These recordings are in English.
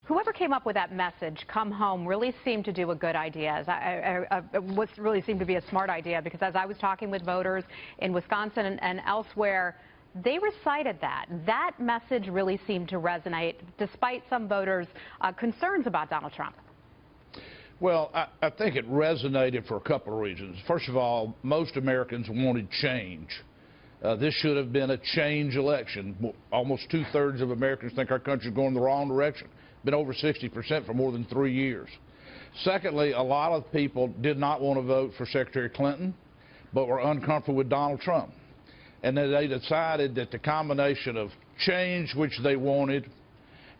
Whoever came up with that message, come home, really seemed to do a good idea. Really seemed to be a smart idea, because as I was talking with voters in Wisconsin and elsewhere, they recited that. That message really seemed to resonate, despite some voters' concerns about Donald Trump. Well, I think it resonated for a couple of reasons. First of all, most Americans wanted change. This should have been a change election. Almost two-thirds of Americans think our country is going in the wrong direction. Been over 60% for more than 3 years. Secondly, a lot of people did not want to vote for Secretary Clinton, but were uncomfortable with Donald Trump. And then they decided that the combination of change, which they wanted,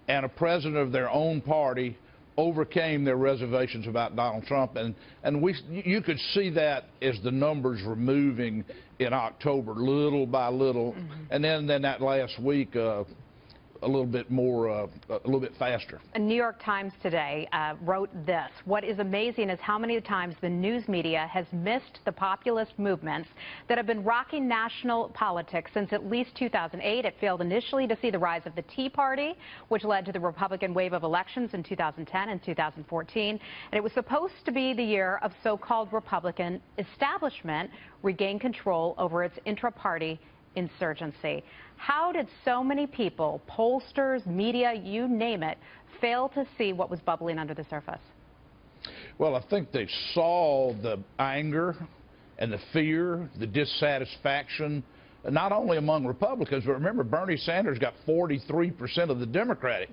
and a president of their own party overcame their reservations about Donald Trump. And you could see that as the numbers were moving in October, little by little. And then that last week, a little bit more, a little bit faster. The New York Times today wrote this: "What is amazing is how many times the news media has missed the populist movements that have been rocking national politics since at least 2008. It failed initially to see the rise of the Tea Party, which led to the Republican wave of elections in 2010 and 2014. And it was supposed to be the year of so-called Republican establishment regain control over its intra-party insurgency." How did so many people, pollsters, media, you name it, fail to see what was bubbling under the surface? Well, I think they saw the anger and the fear, the dissatisfaction, not only among Republicans, but remember, Bernie Sanders got 43% of the Democratic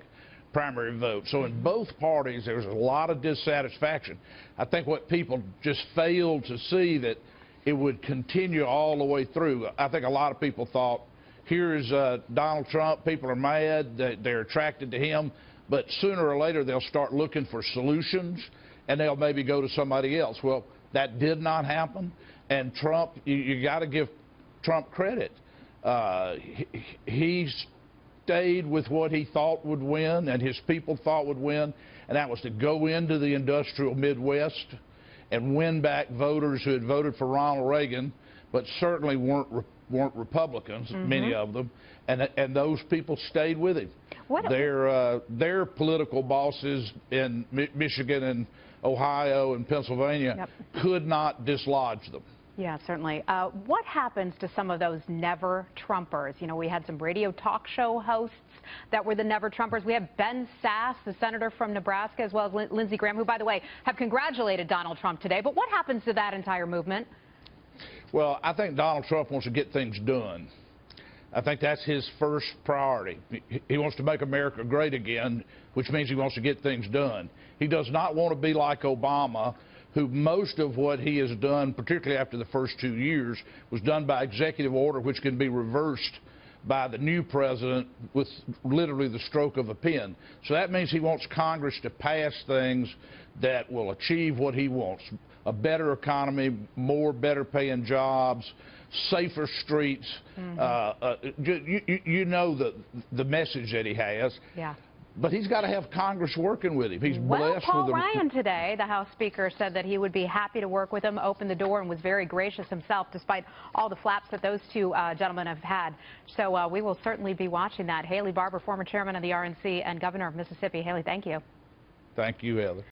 primary vote. So in both parties, there was a lot of dissatisfaction. I think what people just failed to see, that it would continue all the way through. I think a lot of people thought, here's Donald Trump, people are mad, they're attracted to him, but sooner or later they'll start looking for solutions and they'll maybe go to somebody else. Well, that did not happen, and Trump, you got to give Trump credit. He stayed with what he thought would win and his people thought would win, and that was to go into the industrial Midwest and win back voters who had voted for Ronald Reagan, but certainly weren't Republicans, many of them, and those people stayed with him. Their political bosses in Michigan and Ohio and Pennsylvania could not dislodge them. Yeah, certainly. What happens to some of those never-Trumpers? You know, we had some radio talk show hosts that were the never-Trumpers. We have Ben Sasse, the senator from Nebraska, as well as Lindsey Graham, who, by the way, have congratulated Donald Trump today. But what happens to that entire movement? Well, I think Donald Trump wants to get things done. I think that's his first priority. He wants to make America great again, which means he wants to get things done. He does not want to be like Obama, who most of what he has done, particularly after the first 2 years, was done by executive order, which can be reversed by the new president with literally the stroke of a pen. So that means he wants Congress to pass things that will achieve what he wants: a better economy, more better paying jobs, safer streets. You know the message that he has. Yeah. But he's got to have Congress working with him. He's blessed Paul with Ryan today, the House Speaker, said that he would be happy to work with him, opened the door, and was very gracious himself, despite all the flaps that those two gentlemen have had. So we will certainly be watching that. Haley Barbour, former chairman of the RNC and governor of Mississippi. Haley, thank you. Thank you, Heather.